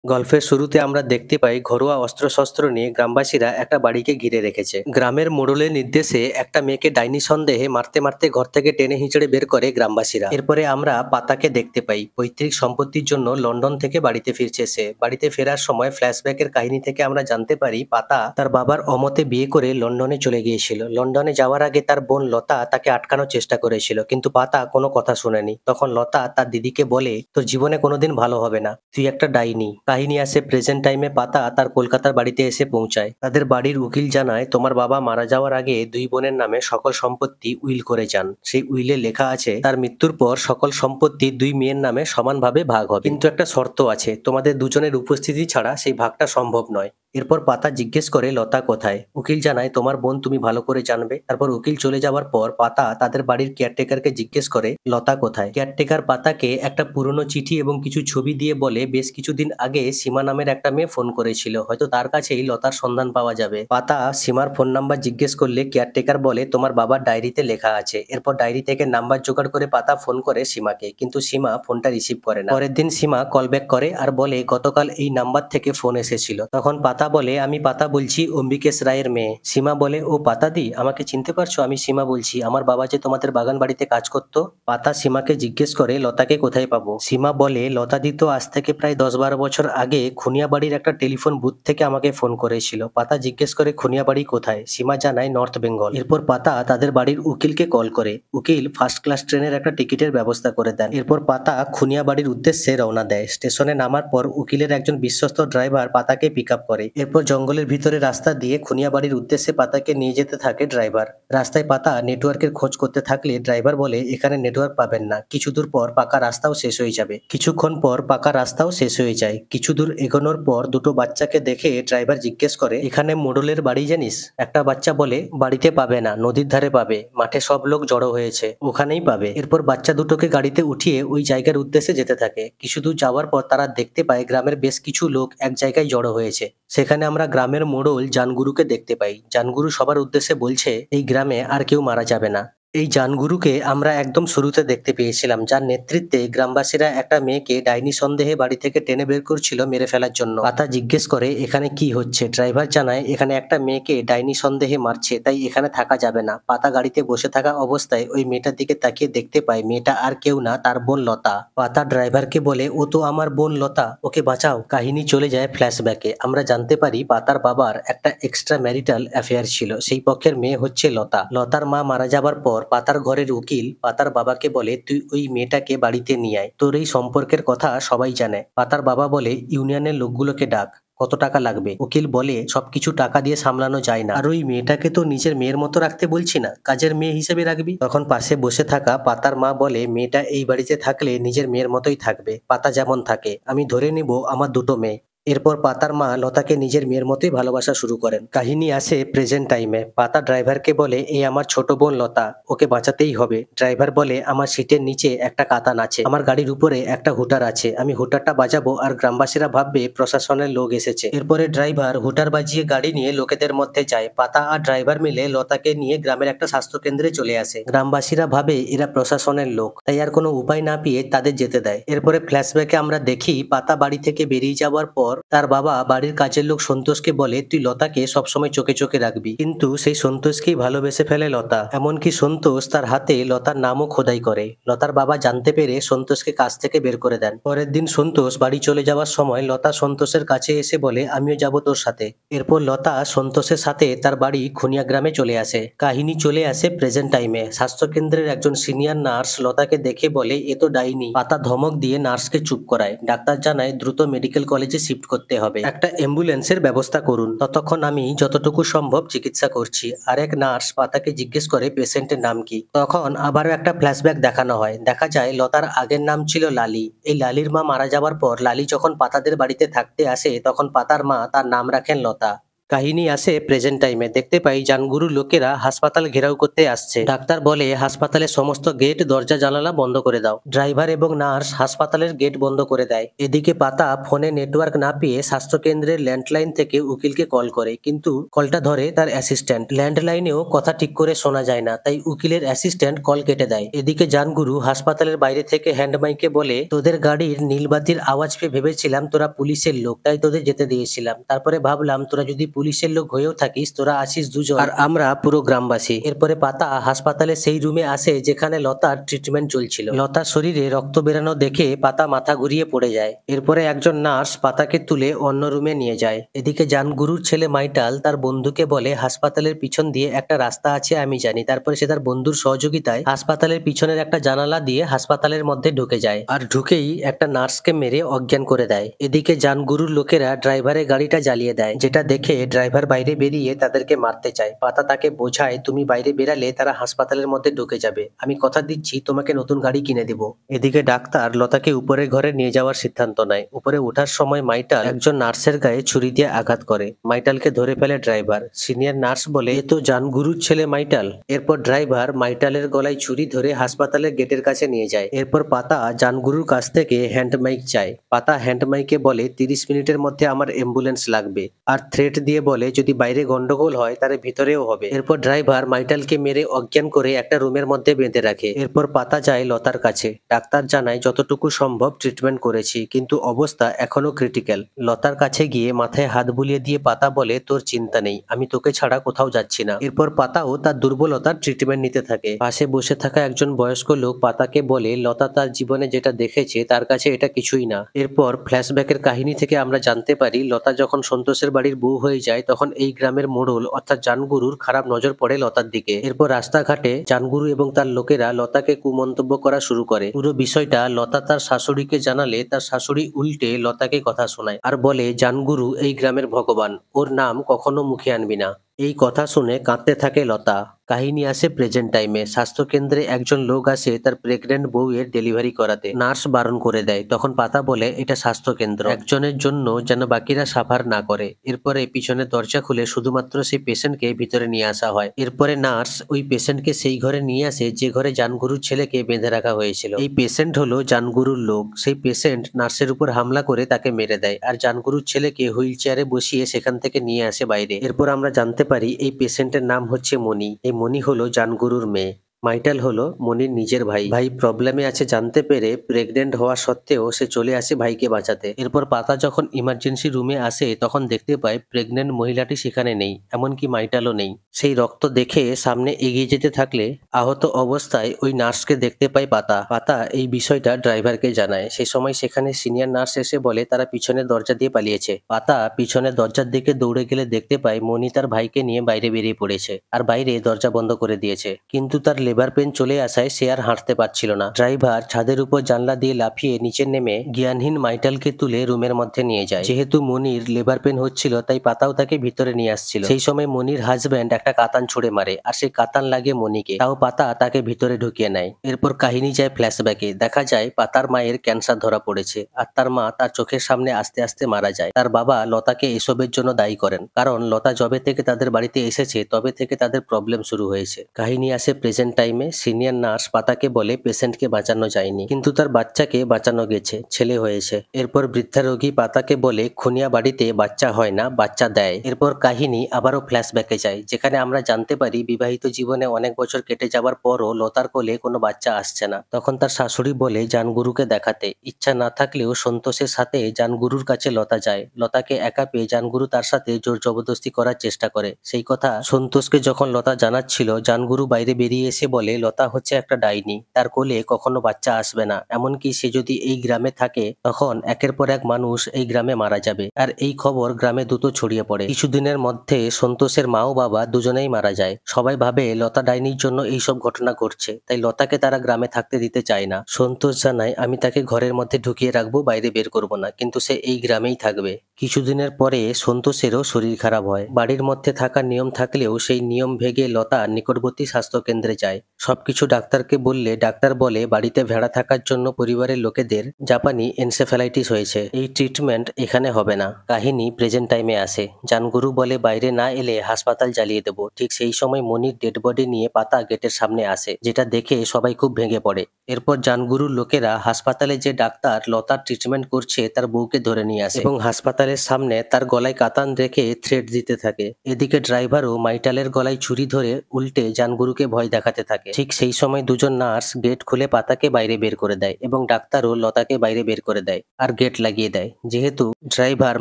গল্পের শুরুতে আমরা দেখতে পাই ঘরোয়া অস্ত্রশস্ত্র নিয়ে গ্রামবাসীরা একটা বাড়িকে ঘিরে রেখেছে। গ্রামের মোড়লের নির্দেশে একটা মেয়েকে ডাইনি সন্দেহে মারতে মারতে ঘর থেকে টেনে হিঁচড়ে বের করে গ্রামবাসীরা। এরপরে আমরা পাতাকে দেখতে পাই পৈতৃক সম্পত্তির জন্য লন্ডন থেকে বাড়িতে ফিরছে সে। বাড়িতে ফেরার সময় ফ্ল্যাশব্যাকের কাহিনী থেকে আমরা জানতে পারি পাতা তার বাবার অমতে বিয়ে করে লন্ডনে চলে গিয়েছিল। লন্ডনে যাওয়ার আগে তার বোন লতা তাকে আটকানোর চেষ্টা করেছিল, কিন্তু পাতা কোনো কথা শুনেনি। তখন লতা তার দিদিকে বলে, তোর জীবনে কোনোদিন ভালো হবে না, তুই একটা ডাইনি। কাহিনী আসে প্রেজেন্ট টাইমে। পাতা তার কলকাতার বাড়িতে এসে পৌঁছায়। তাদের বাড়ির উকিল জানায়, তোমার বাবা মারা যাওয়ার আগে দুই বোনের নামে সকল সম্পত্তি উইল করে যান। সেই উইলে লেখা আছে তার মৃত্যুর পর সকল সম্পত্তি দুই মেয়ের নামে সমানভাবে ভাগ হবে, কিন্তু একটা শর্ত আছে, তোমাদের দুজনের উপস্থিতি ছাড়া সেই ভাগটা সম্ভব নয়। এরপর পাতা জিজ্ঞেস করে লতা কোথায়। উকিল জানায়, তোমার বোন তুমি ভালো করে জানবে। তারপর উকিল চলে যাওয়ার পর পাতা তাদের বাড়ির কেয়ারটেকারকে জিজ্ঞেস করে লতা কোথায়। কেয়ারটেকার পাতাকে একটা পুরনো চিঠি এবং কিছু ছবি দিয়ে বলে, বেশ কিছুদিন আগে সীমা নামের একটা মেয়ে ফোন করেছিল, হয়তো তার কাছেই লতার সন্ধান পাওয়া যাবে। পাতা সীমার ফোন নাম্বার জিজ্ঞেস করলে কেয়ারটেকার বলে, তোমার বাবার ডায়েরিতে লেখা আছে। এরপর ডায়েরি থেকে নাম্বার জোগাড় করে পাতা ফোন করে সীমাকে, কিন্তু সীমা ফোনটা রিসিভ করে না। পরের দিন সীমা কল ব্যাক করে আর বলে, গতকাল এই নাম্বার থেকে ফোন এসেছিল। তখন পাতা বলে, আমি পাতা বলছি, অম্বিকেশ রায়ের মেয়ে। সীমা বলে, ও পাতা দি, আমাকে চিনতে পারছো? আমি সীমা বলছি, আমার বাবা যে তোমাদের বাগান বাড়িতে কাজ করতো। পাতা সীমাকে জিজ্ঞেস করে, লতাকে কোথায় পাবো? সীমা বলে, লতা দি তো আজ থেকে প্রায় 10-12 বছর আগে খুনিয়াবাড়ির একটা টেলিফোন বুথ থেকে আমাকে ফোন করেছিল। পাতা জিজ্ঞেস করে, খুনিয়াবাড়ি কোথায়? সীমা জানায়, নর্থ বেঙ্গল। এরপর পাতা তাদের বাড়ির উকিলকে কল করে। উকিল ফার্স্ট ক্লাস ট্রেনের একটা টিকিটের ব্যবস্থা করে দেন। এরপর পাতা খুনিয়াবাড়ির উদ্দেশ্যে রওনা দেয়। স্টেশনে নামার পর উকিলের একজন বিশ্বস্ত ড্রাইভার পাতাকে পিক আপ করে। এরপর জঙ্গলের ভিতরে রাস্তা দিয়ে খুনিয়াবাড়ির উদ্দেশ্যে পাতাকে নিয়ে যেতে থাকে ড্রাইভার। রাস্তায় পাতা নেটওয়ার্কের খোঁজ করতে থাকলে ড্রাইভার বলে, এখানে নেটওয়ার্ক পাবেন না, কিছু দূর পর পাকা রাস্তাও শেষ হয়ে যাবে। কিছুক্ষণ পর পাকা রাস্তাও শেষ হয়ে যায়। কিছু দূর এগোনোর পর দুটো বাচ্চাকে দেখে ড্রাইভার জিজ্ঞেস করে, এখানে মোড়লের বাড়ি জানিস? একটা বাচ্চা বলে, বাড়িতে পাবে না, নদীর ধারে পাবে, মাঠে সব লোক জড়ো হয়েছে, ওখানেই পাবে। এরপর বাচ্চা দুটোকে গাড়িতে উঠিয়ে ওই জায়গার উদ্দেশ্যে যেতে থাকে। কিছু দূর যাওয়ার পর তারা দেখতে পায় গ্রামের বেশ কিছু লোক এক জায়গায় জড়ো হয়েছে। সেখানে আমরা গ্রামের মোড়ল জানগুরুকে দেখতে পাই। জানগুরু সবার উদ্দেশ্যে বলছে, এই গ্রামে আর কেউ মারা যাবে না। এই জানগুরুকে আমরা একদম শুরুতে দেখতে পেয়েছিলাম, যার নেতৃত্বে গ্রামবাসীরা একটা মেয়েকে ডাইনি সন্দেহে বাড়ি থেকে টেনে বের করছিল মেরে ফেলার জন্য। পাতা জিজ্ঞেস করে, এখানে কি হচ্ছে? ড্রাইভার জানায়, এখানে একটা মেয়েকে ডাইনি সন্দেহে মারছে, তাই এখানে থাকা যাবে না। পাতা গাড়িতে বসে থাকা অবস্থায় ওই মেয়েটার দিকে তাকিয়ে দেখতে পায় মেয়েটা আর কেউ না, তার বোন লতা। পাতা ড্রাইভারকে বলে, ও তো আমার বোন লতা, ওকে বাঁচাও। কাহিনী চলে যায় ফ্ল্যাশব্যাকে। আমরা জানতে পারি পাতার বাবার একটা এক্সট্রা ম্যারিটাল অ্যাফেয়ার ছিল, সেই পক্ষের মেয়ে হচ্ছে লতা। লতার মা মারা যাবার পর পাতার ঘরের উকিল পাতার বাবাকে বলে, তুই ওই মেয়েটাকে বাড়িতে নিয়ে আয়, তোর এই সম্পর্কের কথা সবাই জানে। পাতার বাবা বলে, ইউনিয়নের লোকগুলোকে ডাক, কত টাকা লাগবে? উকিল বলে, সবকিছু টাকা দিয়ে সামলানো যায় না, আর ওই মেয়েটাকে তো নিজের মেয়ের মতো রাখতে বলছি না, কাজের মেয়ে হিসেবে রাখবি। তখন পাশে বসে থাকা পাতার মা বলে, মেয়েটা এই বাড়িতে থাকলে নিজের মেয়ের মতোই থাকবে, পাতা যেমন থাকে, আমি ধরে নিব আমার দুটো মেয়ে। এরপর পাতার মা লতাকে নিজের মেয়ের মতোই ভালোবাসা শুরু করেন। কাহিনী আসে প্রেজেন্ট টাইমে। পাতা ড্রাইভারকে বলে, এই আমার ছোট বোন লতা, ওকে বাঁচাতেই হবে। ড্রাইভার বলে, আমার সিটের নিচে একটা কাতান আছে, আমার গাড়ির উপরে একটা হুটার আছে, আমি হুটারটা বাজাবো আর গ্রামবাসীরা ভাববে প্রশাসনের লোক এসেছে। এরপরে ড্রাইভার হুটার বাজিয়ে গাড়ি নিয়ে লোকেদের মধ্যে যায়। পাতা আর ড্রাইভার মিলে লতাকে নিয়ে গ্রামের একটা স্বাস্থ্য কেন্দ্রে চলে আসে। গ্রামবাসীরা ভাবে এরা প্রশাসনের লোক, তাই আর কোনো উপায় না পেয়ে তাদের যেতে দেয়। এরপরে ফ্ল্যাশব্যাকে আমরা দেখি পাতা বাড়ি থেকে বেরিয়ে যাওয়ার পর তার বাবা বাড়ির কাজের লোক সন্তোষকে বলে, তুই লতাকে সবসময় চোখে চোখে রাখবি। কিন্তু সেই সন্তোষকেই ভালোবেসে ফেলে লতা। এমনকি সন্তোষ তার হাতে লতার নামও খোদাই করে। লতার বাবা জানতে পেরে সন্তোষকে কাজ থেকে বের করে দেন। পরের দিন সন্তোষ বাড়ি চলে যাওয়ার সময় লতা সন্তোষের কাছে এসে বলে, আমিও যাব তোর সাথে। এরপর লতা সন্তোষের সাথে তার বাড়ি খুনিয়া গ্রামে চলে আসে। কাহিনী চলে আসে প্রেজেন্ট টাইমে। স্বাস্থ্যকেন্দ্রের একজন সিনিয়র নার্স লতাকে দেখে বলে, এ তো ডাইনি। পাতা ধমক দিয়ে নার্সকে চুপ করায়। ডাক্তার জানায়, দ্রুত মেডিকেল কলেজে শিফট করতে হবে, একটা অ্যাম্বুলেন্সের ব্যবস্থা করুন, ততক্ষণ আমি যতটুকু সম্ভব চিকিৎসা করছি। আরেক নার্স পাতাকে জিজ্ঞেস করে, পেশেন্টের নাম কি? তখন আবারও একটা ফ্ল্যাশব্যাক দেখানো হয়। দেখা যায় লতার আগের নাম ছিল লালি। এই লালির মা মারা যাওয়ার পর লালি যখন পাতাদের বাড়িতে থাকতে আসে, তখন পাতার মা তার নাম রাখেন লতা। কাহিনী আসে প্রেজেন্ট টাইমে। দেখতে পাই জানগুরুর লোকেরা হাসপাতাল ঘেরাও করতে আসছে। ডাক্তার বলে হাসপাতালের সমস্ত গেট দরজা জানালা বন্ধ করে দাও। ড্রাইভার এবং নার্স হাসপাতালের গেট বন্ধ করে দেয়। এদিকে পাতা ফোনে নেটওয়ার্ক না পেয়ে স্বাস্থ্যকেন্দ্রের ল্যান্ডলাইন থেকে উকিলকে কল করে, কিন্তু কলটা ধরে তার অ্যাসিস্ট্যান্ট। ল্যান্ডলাইনেও কথা ঠিক করে শোনা যায় না, তাই উকিলের অ্যাসিস্ট্যান্ট কল কেটে দেয়। এদিকে জানগুরু হাসপাতালের বাইরে থেকে হ্যান্ডমাইকে বলে, তোদের গাড়ির নীলবাতির আওয়াজ পেয়ে ভেবেছিলাম তোরা পুলিশের লোক, তাই তোদের যেতে দিয়েছিলাম। তারপরে ভাবলাম তোরা যদি পুলিশের লোক হয়েও থাকিস, তোরা আসিস দুজন আর আমরা পুরো গ্রামবাসী। এরপরে পাতা হাসপাতালে সেই রুমে আসে যেখানে লতার ট্রিটমেন্ট চলছিল। লতার শরীরে রক্ত বেরানো দেখে পাতা মাথা ঘুরিয়ে পড়ে যায়। এরপরে একজন নার্স পাতাকে তুলে অন্য রুমে নিয়ে যায়। এদিকে জানগুরুর ছেলে মাইটাল তার বন্ধুকে বলে, হাসপাতালের পিছন দিয়ে একটা রাস্তা আছে আমি জানি। তারপরে সে তার বন্ধুর সহযোগিতায় হাসপাতালের পিছনের একটা জানালা দিয়ে হাসপাতালের মধ্যে ঢুকে যায়, আর ঢুকেই একটা নার্সকে মেরে অজ্ঞান করে দেয়। এদিকে জানগুরুর লোকেরা ড্রাইভারের গাড়িটা জ্বালিয়ে দেয়, যেটা দেখে ড্রাইভার বাইরে বেরিয়ে তাদেরকে মারতে চায়। পাতা তাকে বোঝায়, তুমি বাইরে বেরালে তারা হাসপাতালের মধ্যে ঢুকে যাবে, আমি কথা দিচ্ছি তোমাকে নতুন গাড়ি কিনে দিব। এদিকে ডাক্তার লতাকে উপরের ঘরে নিয়ে যাওয়ার সিদ্ধান্ত নেয়। উপরে ওঠার সময় মাইটাল একজন নার্সের গায়ে ছুরি দিয়ে আঘাত করে। মাইটালকে ধরে ফেলে ড্রাইভার। সিনিয়র নার্স বলে, এ তো জানগুরুর ছেলে মাইটাল। এরপর ড্রাইভার মাইটালের গলায় ছুরি ধরে হাসপাতালের গেটের কাছে নিয়ে যায়। এরপর পাতা জানগুরুর কাছ থেকে হ্যান্ড মাইক চায়। পাতা হ্যান্ড মাইকে বলে, 30 মিনিটের মধ্যে আমার অ্যাম্বুলেন্স লাগবে, আর থ্রেট দিয়ে বলে যদি বাইরে গন্ডগোল হয় তাহলে ভিতরেও হবে। এরপর ড্রাইভার মাইটালকে মেরে অজ্ঞান করে একটা রুমের মধ্যে বেঁধে রাখে। এরপর পাতা যায় লতার কাছে। ডাক্তার জানায় যতটুকু সম্ভব ট্রিটমেন্ট করেছি, কিন্তু অবস্থা এখনো ক্রিটিক্যাল। লতার কাছে গিয়ে মাথায় হাত বুলিয়ে দিয়ে পাতা বলে, তোর চিন্তা নেই, আমি তোকে ছাড়া কোথাও যাচ্ছি না। এরপর পাতাও তার দুর্বলতার ট্রিটমেন্ট নিতে থাকে। পাশে বসে থাকা একজন বয়স্ক লোক পাতাকে বলে, লতা তার জীবনে যেটা দেখেছে তার কাছে এটা কিছুই না। এরপর ফ্ল্যাশব্যাকের কাহিনী থেকে আমরা জানতে পারি, লতা যখন সন্তোষের বাড়ির বউ হয়ে যায় তখন এই গ্রামের মোড়ল অর্থাৎ জানগুরুর খারাপ নজর পড়ে লতার দিকে। এরপর রাস্তাঘাটে জানগুরু এবং তার লোকেরা লতাকে কুমন্তব্য করা শুরু করে। পুরো বিষয়টা লতা তার শাশুড়িকে জানালে তার শাশুড়ি উল্টে লতাকে কথা শোনায় আর বলে, জানগুরু এই গ্রামের ভগবান, ওর নাম কখনো মুখে আনবি না। এই কথা শুনে কাঁদতে থাকে লতা। কাহিনী আসে প্রেজেন্ট টাইমে। স্বাস্থ্যকেন্দ্রে একজন লোক আসে তার প্রেগনেন্ট বউয়ের ডেলিভারি করাতে। নার্স বারণ করে দেয়। তখন পাতা বলে, এটা স্বাস্থ্যকেন্দ্র, একজনের জন্য যেন বাকিরা সাফার না করে। এরপরে পিছনে দরজা খুলে শুধুমাত্র সেই পেশেন্টকে ভিতরে নিয়ে আসা হয়। এরপরে নার্স ওই পেশেন্টকে সেই ঘরে নিয়ে আসে যে ঘরে জানগুরুর ছেলেকে বেঁধে রাখা হয়েছিল। এই পেশেন্ট হলো জানগুরুর লোক। সেই পেশেন্ট নার্সের উপর হামলা করে তাকে মেরে দেয়, আর জানগুরুর ছেলেকে হুইল চেয়ারে বসিয়ে সেখান থেকে নিয়ে আসে বাইরে। এরপর আমরা জানতে পারি এই পেশেন্টের নাম হচ্ছে মণি। এই মণি হলো জানগুরুর মেয়ে। মাইটাল হলো মনির নিজের ভাই। ভাই প্রবলেমে আছে জানতে পেরে প্রেগনেন্ট হওয়া সত্ত্বেও সে চলে আসে ভাইকে বাঁচাতে। এরপর পাতা যখন ইমার্জেন্সি রুমে আসে তখন দেখতে পায় প্রেগনেন্ট মহিলাটি সেখানে নেই, এমনকি মাইটালও নেই। সেই রক্ত দেখে সামনে এগিয়ে যেতে থাকলে আহত অবস্থায় ওই নার্সকে দেখতে পায় পাতা। পাতা এই বিষয়টা ড্রাইভারকে জানায়। সেই সময় সেখানে সিনিয়র নার্স এসে বলে তারা পিছনের দরজা দিয়ে পালিয়েছে। পাতা পিছনের দরজার দিকে দৌড়ে গেলে দেখতে পায় মনি তার ভাইকে নিয়ে বাইরে বেরিয়ে পড়েছে, আর বাইরে দরজা বন্ধ করে দিয়েছে। কিন্তু তার লেবার পেন চলে আসায় সে আর হাঁটতে পারছিল না। ড্রাইভার ছাদের উপর জানলা দিয়ে লাফিয়ে নিচে নেমে জ্ঞানহীন মাইটালকে তুলে রুমের মধ্যে নিয়ে যায়। যেহেতু মনির লেবার পেন হচ্ছিল তাই পাতাও তাকে ভিতরে নিয়ে আসছিল। সেই সময় মনির হাজব্যান্ড একটা কাতান ছুড়ে মারে, আর সেই কাতান লাগে মনিকে। তাও পাতা তাকে ভিতরে ঢুকিয়ে নেয়। এরপর কাহিনী যায় ফ্ল্যাশব্যাকে। দেখা যায় পাতার মায়ের ক্যান্সার ধরা পড়েছে, আর তার মা তার চোখের সামনে আস্তে আস্তে মারা যায়। তার বাবা লতাকে এসবের জন্য দায়ী করেন, কারণ লতা যবে থেকে তাদের বাড়িতে এসেছে তবে থেকে তাদের প্রবলেম শুরু হয়েছে। কাহিনী আসে প্রেজেন্ট টাইমে। সিনিয়র নার্স পাতাকে বলে পেশেন্টকে বাঁচানো যায়নি, কিন্তু তার বাচ্চাকে বাঁচানো গেছে, ছেলে হয়েছে। এরপর বৃদ্ধা রোগী পাতাকে বলে খুনিয়া বাড়িতে বাচ্চা হয় না, বাচ্চা দেয়। এরপর কাহিনী আবারও ফ্ল্যাশব্যাকে যায়, যেখানে আমরা জানতে পারি বিবাহিত জীবনে অনেক বছর কেটে যাবার পরও লতার কোলে কোনো বাচ্চা আসছে না। তখন তার শাশুড়ি বলে জানগুরুকে দেখাতে। ইচ্ছা না থাকলেও সন্তোষের সাথে জানগুরুর কাছে লতা যায়। লতাকে একা পেয়ে জানগুরু তার সাথে জোর জবরদস্তি করার চেষ্টা করে। সেই কথা সন্তোষকে যখন লতা জানাচ্ছিল, জানগুরু বাইরে বেরিয়ে এসে বলে লতা হচ্ছে একটা ডাইনি, তার কোলে কখনো বাচ্চা আসবে না, এমনকি সে যদি এই গ্রামে থাকে তখন একের পর এক মানুষ এই গ্রামে মারা যাবে। আর এই খবর গ্রামে দ্রুত ছড়িয়ে পড়ে। কিছুদিনের মধ্যে সন্তোষের মা ও বাবা দুজনেই মারা যায়। সবাই ভাবে লতা ডাইনির জন্য এইসব ঘটনা ঘটছে, তাই লতাকে তারা গ্রামে থাকতে দিতে চায় না। সন্তোষ জানায় আমি তাকে ঘরের মধ্যে ঢুকিয়ে রাখবো, বাইরে বের করবো না, কিন্তু সে এই গ্রামেই থাকবে। কিছুদিনের পরে সন্তোষেরও শরীর খারাপ হয়। বাড়ির মধ্যে থাকার নিয়ম থাকলেও সেই নিয়ম ভেঙে লতা নিকটবর্তী স্বাস্থ্যকেন্দ্রে যায়। সবকিছু ডাক্তারকে বললে ডাক্তার বলে বাড়িতে ভেড়া থাকার জন্য পরিবারের লোকেদের জাপানি এনসেফ্যালাইটিস হয়েছে, এই ট্রিটমেন্ট এখানে হবে না। কাহিনী প্রেজেন্ট টাইমে আসে। জানগুরু বলে বাইরে না এলে হাসপাতাল জ্বালিয়ে দেবো। ঠিক সেই সময় মনির ডেড বডি নিয়ে পাতা গেটের সামনে আসে, যেটা দেখে সবাই খুব ভেঙে পড়ে। এরপর জানগুরুর লোকেরা হাসপাতালে যে ডাক্তার লতার ট্রিটমেন্ট করছে তার বউকে ধরে নিয়ে আসে এবং হাসপাতালের সামনে তার গলায় কাতান রেখে থ্রেট দিতে থাকে। এদিকে ড্রাইভারও মাইটালের গলায় ছুরি ধরে উল্টে জানগুরুকে ভয় দেখাতে থাকে। ঠিক সেই সময় দুজন নার্স গেট খুলে পাতাকে বাইরে বের করে দেয় এবং ডাক্তারও লতাকে বাইরে বের করে দেয় আর গেট লাগিয়ে দেয়। যেহেতু ড্রাইভার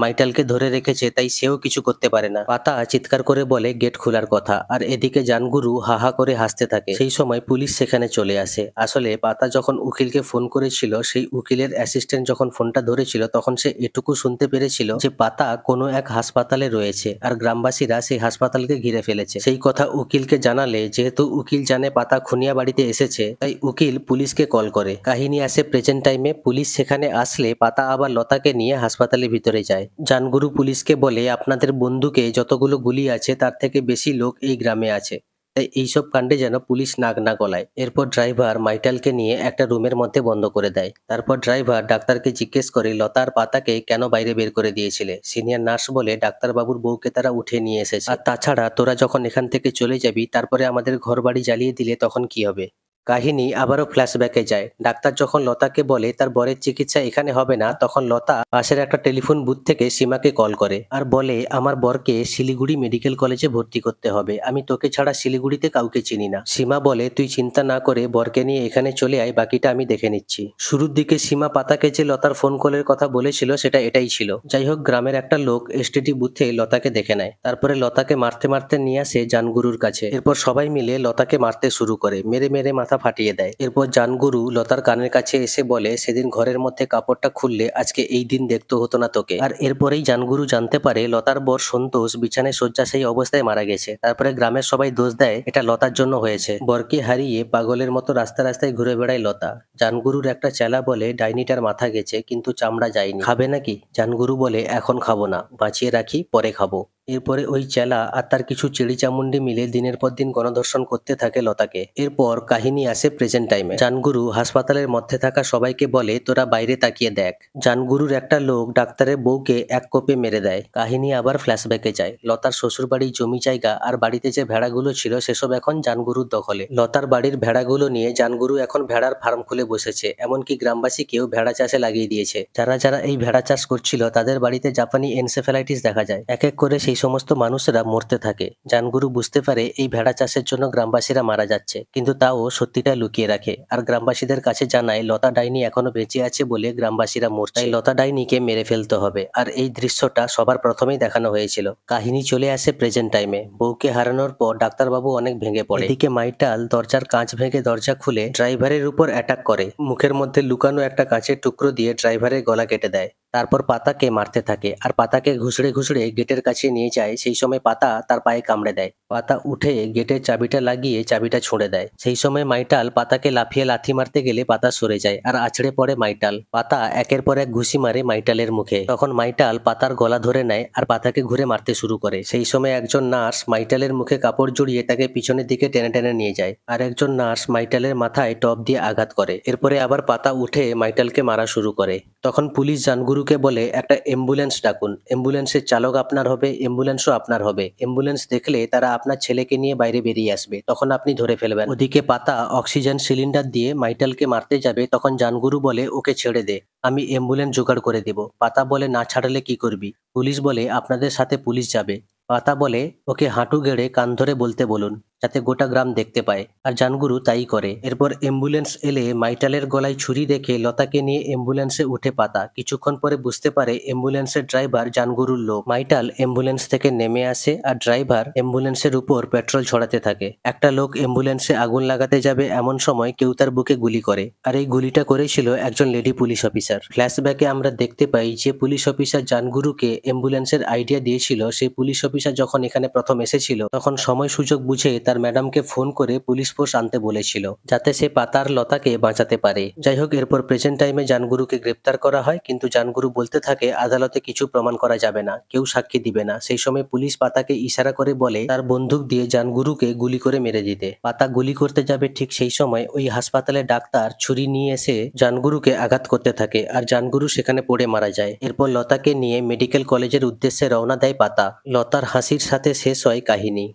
মাইটালকে ধরে রেখেছে তাই সেও কিছু করতে পারে না। পাতা চিৎকার করে বলে গেট খোলার কথা, আর এদিকে জানগুরু হাহা করে হাসতে থাকে। সেই সময় পুলিশ সেখানে চলে আসে। আসলে পাতা যখন উকিলকে ফোন করেছিল, সেই উকিলের অ্যাসিস্ট্যান্ট যখন ফোনটা ধরেছিল তখন সে এটুকু শুনতে পেরেছিল যে পাতা কোনো এক হাসপাতালে রয়েছে আর গ্রামবাসীরা সেই হাসপাতালকে ঘিরে ফেলেছে। সেই কথা উকিলকে জানালে যেহেতু উকিল জানে পাতা খুনিয়া বাড়িতে এসেছে, তাই উকিল পুলিশকে কল করে। কাহিনী আসে প্রেজেন্ট টাইমে। পুলিশ সেখানে আসলে পাতা আবার লতাকে নিয়ে হাসপাতালের ভিতরে যায়। জানগুরু পুলিশকে বলে আপনাদের বন্দুকে যতগুলো গুলি আছে তার থেকে বেশি লোক এই গ্রামে আছে, তাই এইসব কাণ্ডে যেন পুলিশ নাক না গলায়। এরপর ড্রাইভার মাইটালকে নিয়ে একটা রুমের মধ্যে বন্ধ করে দেয়। তারপর ড্রাইভার ডাক্তারকে জিজ্ঞেস করে লতার পাতাকে কেন বাইরে বের করে দিয়েছিলে। সিনিয়র নার্স বলে ডাক্তারবাবুর বউকে তারা উঠে নিয়ে এসেছে, আর তাছাড়া তোরা যখন এখান থেকে চলে যাবি তারপরে আমাদের ঘর বাড়ি জ্বালিয়ে দিলে তখন কি হবে। কাহিনী আবারও ফ্ল্যাশব্যাকে যায়। ডাক্তার যখন লতাকে বলে তার বরের চিকিৎসা এখানে হবে না, তখন লতা পাশের একটা টেলিফোন বুথ থেকে সীমাকে কল করে আর বলে আমার বরকে শিলিগুড়ি মেডিকেল কলেজে ভর্তি করতে হবে, আমি তোকে ছাড়া শিলিগুড়িতে কাউকে চিনি না। সীমা বলে তুই চিন্তা না করে বরকে নিয়ে এখানে চলে আয়, বাকিটা আমি দেখে নিচ্ছি। শুরুর দিকে সীমা পাতাকে যে লতার ফোন কলের কথা বলেছিল সেটা এটাই ছিল। যাই হোক, গ্রামের একটা লোক এসটিডি বুথে লতাকে দেখে নেয়। তারপরে লতাকে মারতে মারতে নিয়ে আসে জানগুরুর কাছে। এরপর সবাই মিলে লতাকে মারতে শুরু করে, মেরে মেরে মাথা ফাটিয়ে দেয়। এরপর জানগুরু লতার কানের কাছে এসে বলে সেদিন ঘরের মধ্যে কাপড়টা খুললে আজকে এই দিন দেখতে হতো না তোকে। আর এরপরেই জানগুরু জানতে পারে লতার বর সন্তোষ বিছানায় শয্যাশায়ী অবস্থায় মারা গেছে। তারপরে গ্রামের সবাই দোষ দেয় এটা লতার জন্য হয়েছে। বরকে হারিয়ে পাগলের মতো রাস্তা রাস্তায় ঘুরে বেড়ায় লতা। জানগুরুর একটা চেলা বলে ডাইনিটার মাথা গেছে কিন্তু চামড়া যায়নি, খাবে নাকি। জানগুরু বলে এখন খাবো না, বাঁচিয়ে রাখি পরে খাবো। এরপরে ওই চেলা আর তার কিছু চেড়ি চামুন্ডি মিলে দিনের পর দিন গণধর্ষণ করতে থাকে লতাকে। এরপর কাহিনী আসে প্রেজেন্ট টাইমে। জানগুরু হাসপাতালের মধ্যে থাকা সবাইকে বলে তোরা বাইরে তাকিয়ে দেখ। জানগুরুর একটা লোক ডাক্তারের বউকে এক কোপে মেরে দেয়। কাহিনী আবার ফ্ল্যাশব্যাকে যায়। লতার শ্বশুরবাড়ির জমি জায়গা আর বাড়িতে যে ভেড়াগুলো ছিল সেসব এখন জানগুরুর দখলে। লতার বাড়ির ভেড়াগুলো নিয়ে জানগুরু এখন ভেড়ার ফার্ম খুলে বসেছে, এমনকি গ্রামবাসীকেও ভেড়া চাষে লাগিয়ে দিয়েছে। যারা যারা এই ভেড়া চাষ করছিল তাদের বাড়িতে জাপানি এনসেফ্যালাইটিস দেখা যায়। এক এক করে সেই সমস্ত মানুষেরা মরতে থাকে। জানগুরু বুঝতে পারে এই ভেড়া চাষের জন্য গ্রামবাসীরা মারা যাচ্ছে, কিন্তু তাও সত্যিটা লুকিয়ে রাখে আর গ্রামবাসীদের কাছে জানায় লতা ডাইনি এখনো বেঁচে আছে বলে গ্রামবাসীরা মরছে, তাই লতা ডাইনিকে মেরে ফেলতে হবে। আর এই দৃশ্যটা সবার প্রথমেই দেখানো হয়েছিল। কাহিনী চলে আসে প্রেজেন্ট টাইমে। বউকে হারানোর পর ডাক্তারবাবু অনেক ভেঙে পড়ে। এদিকে মাইটাল দরজার কাঁচ ভেঙে দরজা খুলে ড্রাইভারের উপর অ্যাটাক করে। মুখের মধ্যে লুকানো একটা কাঁচের টুকরো দিয়ে ড্রাইভারের গলা কেটে দেয়। তারপর পাতাকে মারতে থাকে আর পাতাকে ঘুষড়ে ঘুষড়ে গেটের কাছে নিয়ে যায়। সেই সময় পাতা তার পায়ে কামড়ে দেয়। পাতা উঠে গেটের চাবিটা লাগিয়ে চাবিটা ছুঁড়ে দেয়। সেই সময় মাইটাল পাতাকে লাফিয়ে লাথি মারতে গেলে পাতা সরে যায় আর আছড়ে পড়ে মাইটাল। পাতা একের পর এক ঘুষি মারে মাইটালের মুখে। তখন মাইটাল পাতার গলা ধরে নেয় আর পাতাকে ঘুরে মারতে শুরু করে। সেই সময় একজন নার্স মাইটালের মুখে কাপড় জড়িয়ে তাকে পিছনের দিকে টেনে টেনে নিয়ে যায় আর একজন নার্স মাইটালের মাথায় টপ দিয়ে আঘাত করে। এরপরে আবার পাতা উঠে মাইটালকে মারা শুরু করে। তখন পুলিশ জানগুরুকে বলে একটা অ্যাম্বুলেন্স ডাকুন, অ্যাম্বুলেন্সের চালক আপনার হবে, অ্যাম্বুলেন্সও আপনার হবে। অ্যাম্বুলেন্স দেখলে তারা আপনার ছেলেকে নিয়ে বাইরে বেরিয়ে আসবে, তখন আপনি ধরে ফেলবেন। ওদিকে পাতা অক্সিজেন সিলিন্ডার দিয়ে মাইটালকে মারতে যাবে, তখন জানগুরু বলে ওকে ছেড়ে দে, আমি অ্যাম্বুলেন্স জোগাড় করে দেব। পাতা বলে না ছাড়লে কি করবি। পুলিশ বলে আপনাদের সাথে পুলিশ যাবে। পাতা বলে ওকে হাঁটু গেড়ে কান ধরে বলতে বলুন, যাতে গোটা গ্রাম দেখতে পায়। আর জানগুরু তাই করে। এরপর অ্যাম্বুলেন্স এলে মাইটালের গলায় ছুরি দেখে লতাকে নিয়ে অ্যাম্বুলেন্সে উঠে পাতা। কিছুক্ষণ পরে বুঝতে পারে অ্যাম্বুলেন্সের ড্রাইভার জানগুরুর লোক। মাইটাল অ্যাম্বুলেন্স থেকে নেমে আসে আর ড্রাইভার অ্যাম্বুলেন্সের উপর পেট্রোল ছড়াতে থাকে। একটা লোক অ্যাম্বুলেন্সে আগুন লাগাতে যাবে এমন সময় কেউ তার বুকে গুলি করে, আর এই গুলিটা করেছিল একজন লেডি পুলিশ অফিসার। ফ্ল্যাশব্যাকে আমরা দেখতে পাই যে পুলিশ অফিসার জানগুরুকে অ্যাম্বুলেন্সের আইডিয়া দিয়েছিল, সেই পুলিশ অফিসার যখন এখানে প্রথম এসেছিল তখন সময় সুযোগ বুঝে তার ম্যাডামকে ফোন করে পুলিশ ফোর্স আনতে বলেছিল, যাতে সে পাতার লতাকে বাঁচাতে পারে। যাই হোক, এরপর প্রেজেন্ট টাইমে জানগুরুকে গ্রেপ্তার করা হয়, কিন্তু জানগুরু বলতে থাকে আদালতে কিছু প্রমাণ করা যাবে না, কেউ সাক্ষী দিবে না। সেই সময় পুলিশ পাতাকে ইশারা করে বলে তার বন্দুক দিয়ে জানগুরুকে গুলি করে মেরে দিতে। পাতা গুলি করতে যাবে, ঠিক সেই সময় ওই হাসপাতালে ডাক্তার ছুরি নিয়ে এসে জানগুরুকে আঘাত করতে থাকে, আর জানগুরু সেখানে পড়ে মারা যায়। এরপর লতাকে নিয়ে মেডিকেল কলেজের উদ্দেশ্যে রওনা দেয় পাতা। লতার হাসির সাথে শেষ হয় কাহিনী।